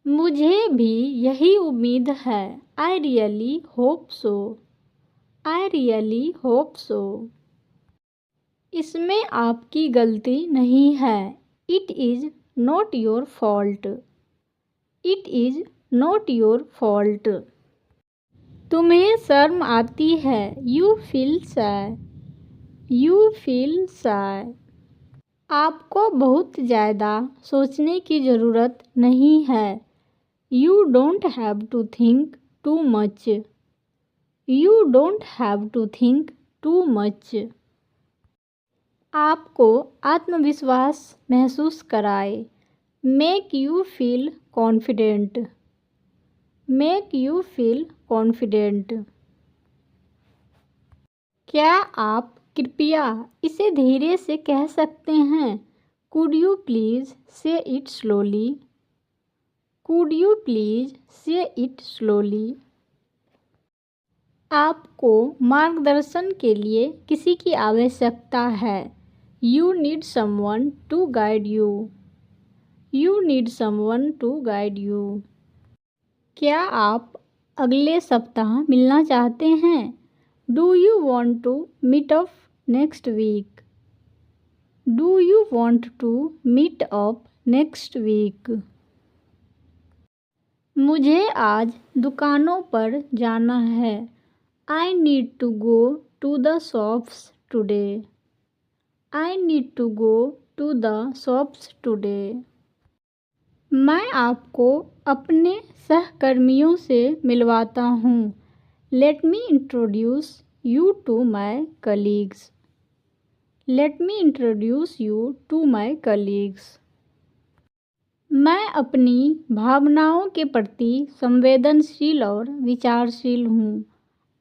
मुझे भी यही उम्मीद है। I really hope so. I really hope so. इसमें आपकी गलती नहीं है। It is not your fault. It is not your fault. तुम्हें शर्म आती है। You feel shy. You feel shy. आपको बहुत ज़्यादा सोचने की ज़रूरत नहीं है। You don't have to think too much. You don't have to think too much. आपको आत्मविश्वास महसूस कराए। Make you feel confident. Make you feel confident. क्या आप कृपया इसे धीरे से कह सकते हैं? Could you please say it slowly. Could you please say it slowly. आपको मार्गदर्शन के लिए किसी की आवश्यकता है। You need someone to guide you. You need someone to guide you. क्या आप अगले सप्ताह मिलना चाहते हैं? Do you want to meet up next week. Do you want to meet up next week. मुझे आज दुकानों पर जाना है। I need to go to the shops today. I need to go to the shops today. मैं आपको अपने सहकर्मियों से मिलवाता हूँ। Let me introduce you to my colleagues. Let me introduce you to my colleagues. मैं अपनी भावनाओं के प्रति संवेदनशील और विचारशील हूँ।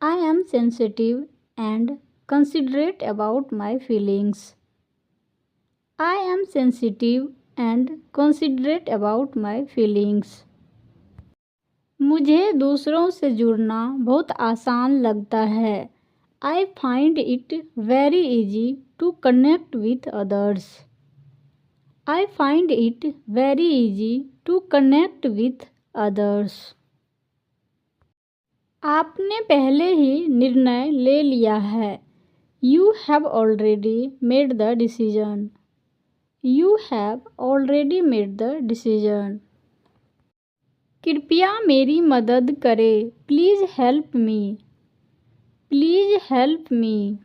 I am sensitive and considerate about my feelings. I am sensitive and considerate about my feelings. मुझे दूसरों से जुड़ना बहुत आसान लगता है। I find it very easy to connect with others. I find it very easy to connect with others. आपने पहले ही निर्णय ले लिया है। You have already made the decision. You have already made the decision. कृपया मेरी मदद करें। Please help me. Please help me.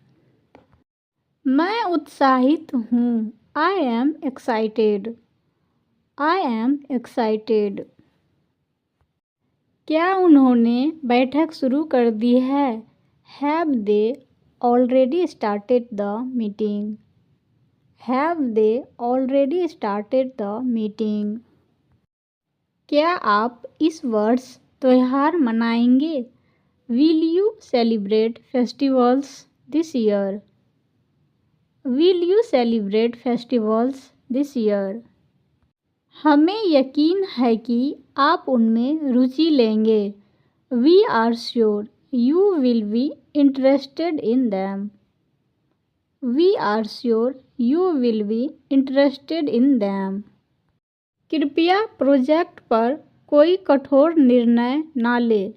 मैं उत्साहित हूँ। I am excited. I am excited. क्या उन्होंने बैठक शुरू कर दी है? Have they already started the meeting. Have they already started the meeting. क्या आप इस वर्ष त्योहार मनाएंगे? Will you celebrate festivals this year. Will you celebrate festivals this year. हमें यकीन है कि आप उनमें रुचि लेंगे। We are sure you will be interested in them. We are sure you will be interested in them. कृपया प्रोजेक्ट पर कोई कठोर निर्णय ना ले।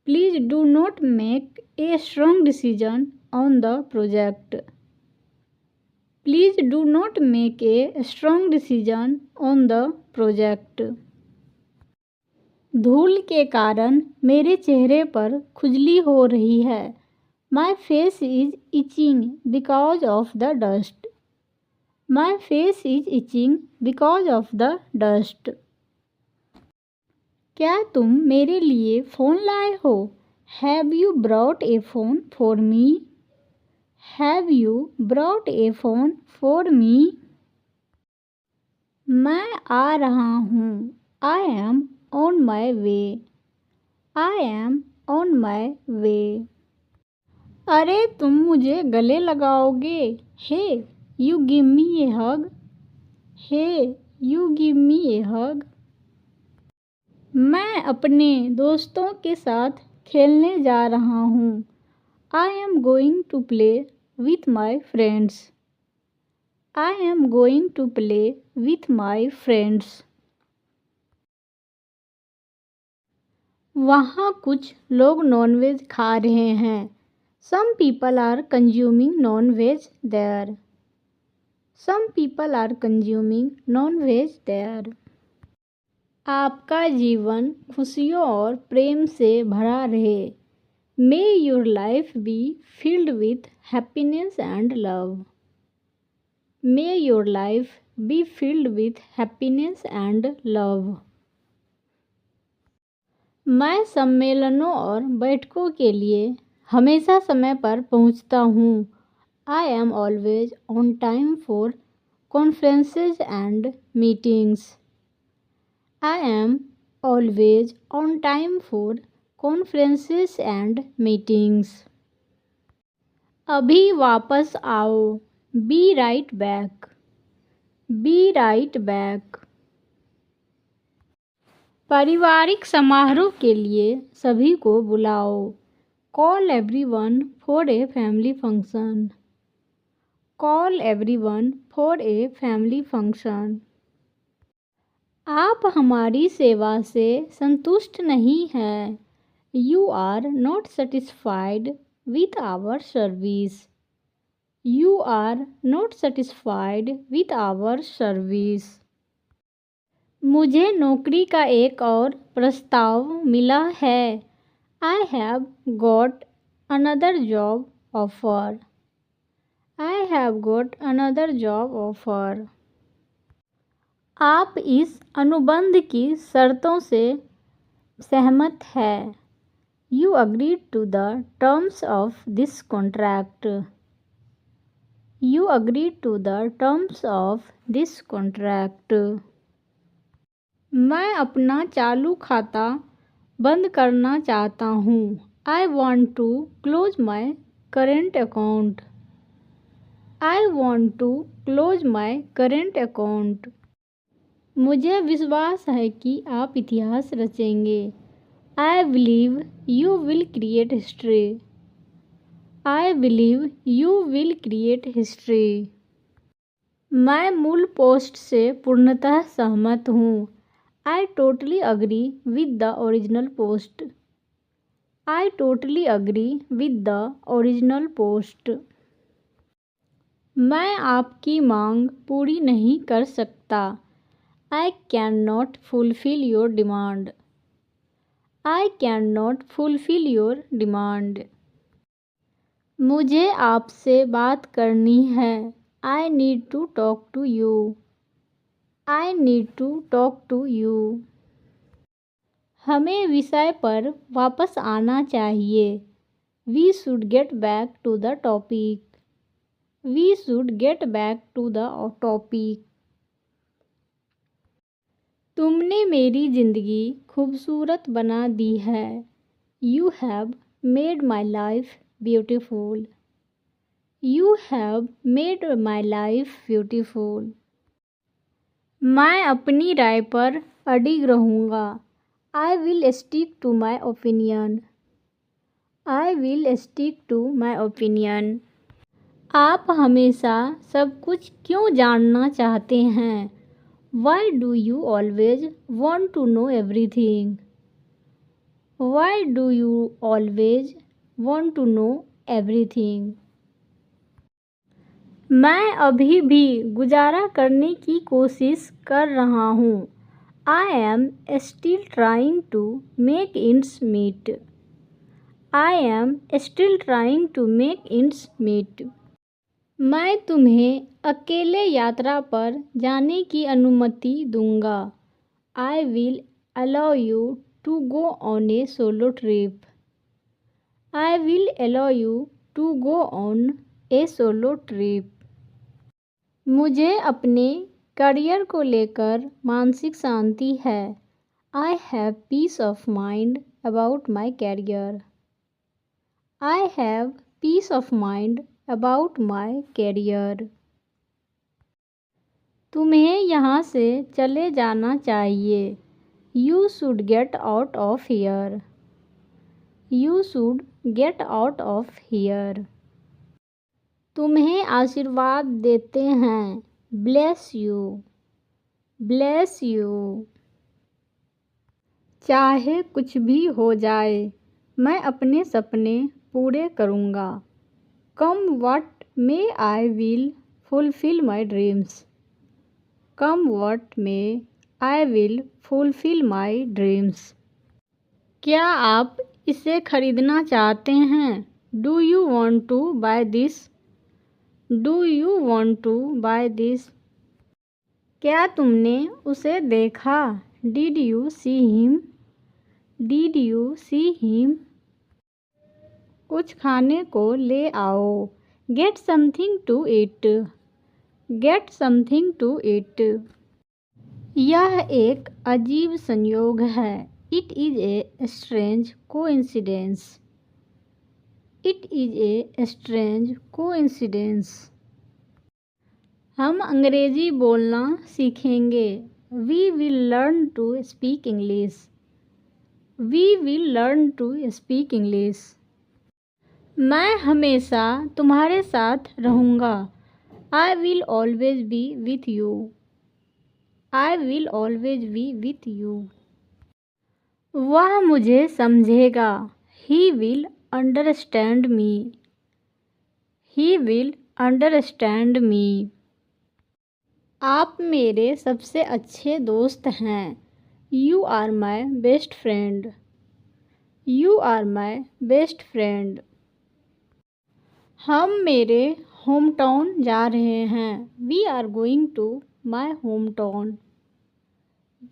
Please do not make a strong decision on the project. Please do not make a strong decision on the project. धूल के कारण मेरे चेहरे पर खुजली हो रही है। My face is itching because of the dust. My face is itching because of the dust. क्या तुम मेरे लिए फ़ोन लाए हो? Have you brought a phone for me. Have you brought a phone for me. मैं आ रहा हूँ। I am on my way. I am on my way. अरे तुम मुझे गले लगाओगे? Hey you give me a hug. Hey you give me a hug. मैं अपने दोस्तों के साथ खेलने जा रहा हूँ। I am going to play with my friends. I am going to play with my friends. वहाँ कुछ लोग नॉनवेज खा रहे हैं। Some people are consuming non-veg there. Some people are consuming non-veg there. आपका जीवन खुशियों और प्रेम से भरा रहे। May your life be filled with happiness and love. May your life be filled with happiness and love. मैं सम्मेलनों और बैठकों के लिए हमेशा समय पर पहुंचता हूँ। I am always on time for conferences and meetings. I am always on time for conferences and meetings. अभी वापस आओ। Be right back. Be right back. पारिवारिक समारोह के लिए सभी को बुलाओ। Call everyone for a family function. Call everyone for a family function. आप हमारी सेवा से संतुष्ट नहीं हैं। You are not satisfied with our service. You are not satisfied with our service. मुझे नौकरी का एक और प्रस्ताव मिला है। I have got another job offer. I have got another job offer. आप इस अनुबंध की शर्तों से सहमत हैं। You agreed to the terms of this contract. You agreed to the terms of this contract. मैं अपना चालू खाता बंद करना चाहता हूँ। I want to close my current account. I want to close my current account. मुझे विश्वास है कि आप इतिहास रचेंगे। I believe you will create history. I believe you will create history. मैं मूल पोस्ट से पूर्णतः सहमत हूँ। I totally agree with the original post. I totally agree with the original post. मैं आपकी मांग पूरी नहीं कर सकता। I cannot fulfill your demand. I cannot fulfill your demand. मुझे आपसे बात करनी है। I need to talk to you. I need to talk to you. हमें विषय पर वापस आना चाहिए। We should get back to the topic. We should get back to the topic. तुमने मेरी ज़िंदगी खूबसूरत बना दी है। You have made my life beautiful. You have made my life beautiful. मैं अपनी राय पर अडिग रहूँगा। I will stick to my opinion. I will stick to my opinion. आप हमेशा सब कुछ क्यों जानना चाहते हैं? Why do you always want to know everything? Why do you always want to know everything? मैं अभी भी गुजारा करने की कोशिश कर रहा हूँ। I am still trying to make ends meet. I am still trying to make ends meet. मैं तुम्हें अकेले यात्रा पर जाने की अनुमति दूंगा। I will allow you to go on a solo trip. I will allow you to go on a solo trip. मुझे अपने करियर को लेकर मानसिक शांति है। I have peace of mind about my career. I have peace of mind about my career. तुम्हें यहाँ से चले जाना चाहिए। You should get out of here. You should get out of here. तुम्हें आशीर्वाद देते हैं। Bless you. Bless you. चाहे कुछ भी हो जाए मैं अपने सपने पूरे करूँगा। Come what may I will fulfil my dreams. Come what may I will fulfil my dreams. क्या आप इसे खरीदना चाहते हैं? Do you want to buy this? Do you want to buy this? क्या तुमने उसे देखा? Did you see him? Did you see him? कुछ खाने को ले आओ। Get something to eat. Get something to eat. यह एक अजीब संयोग है। It is a strange coincidence. It is a strange coincidence. हम अंग्रेजी बोलना सीखेंगे। We will learn to speak English. We will learn to speak English. मैं हमेशा तुम्हारे साथ रहूँगा। I will always be with you. I will always be with you. वह मुझे समझेगा। He will understand me. He will understand me. आप मेरे सबसे अच्छे दोस्त हैं। You are my best friend. You are my best friend. हम मेरे होम टाउन जा रहे हैं। We are going to my home town.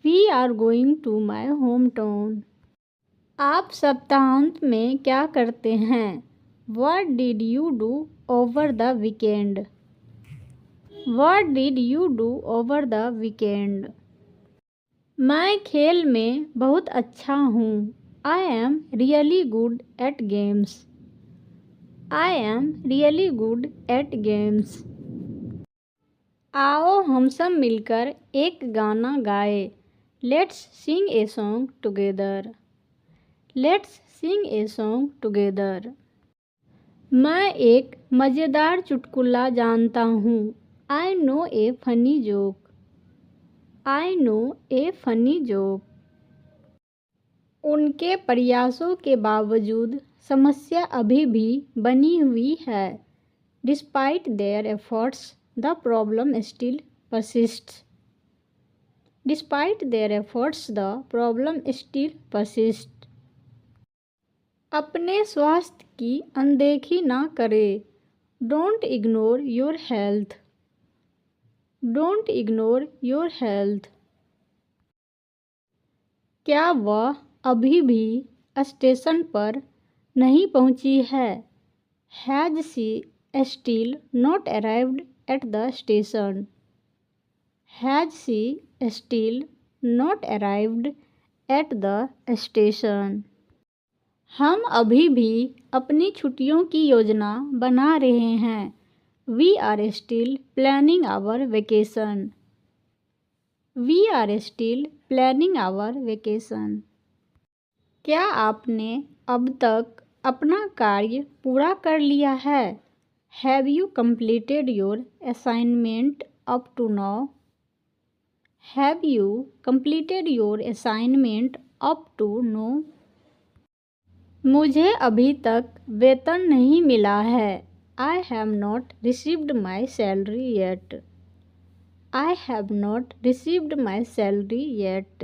We are going to my home town. आप सप्ताहांत में क्या करते हैं? What did you do over the weekend? What did you do over the weekend? मैं खेल में बहुत अच्छा हूँ। I am really good at games. I am really good at games. आओ हम सब मिलकर एक गाना गाएं। Let's sing a song together. Let's sing a song together. मैं एक मज़ेदार चुटकुला जानता हूँ। I know A funny joke. I know A funny joke. उनके प्रयासों के बावजूद समस्या अभी भी बनी हुई है। Despite their efforts the problem still persists. Despite their efforts the problem still persist. अपने स्वास्थ्य की अनदेखी ना करें। Don't ignore your health. Don't ignore your health. क्या वह अभी भी स्टेशन पर नहीं पहुंची है? Has she still not arrived at the station? Has she still not arrived at the station? हम अभी भी अपनी छुट्टियों की योजना बना रहे हैं। We are still planning our vacation. We are still planning our vacation. क्या आपने अब तक अपना कार्य पूरा कर लिया है? Have you completed your assignment up to now? Have you completed your assignment up to now? मुझे अभी तक वेतन नहीं मिला है। I have not received my salary yet. I have not received my salary yet.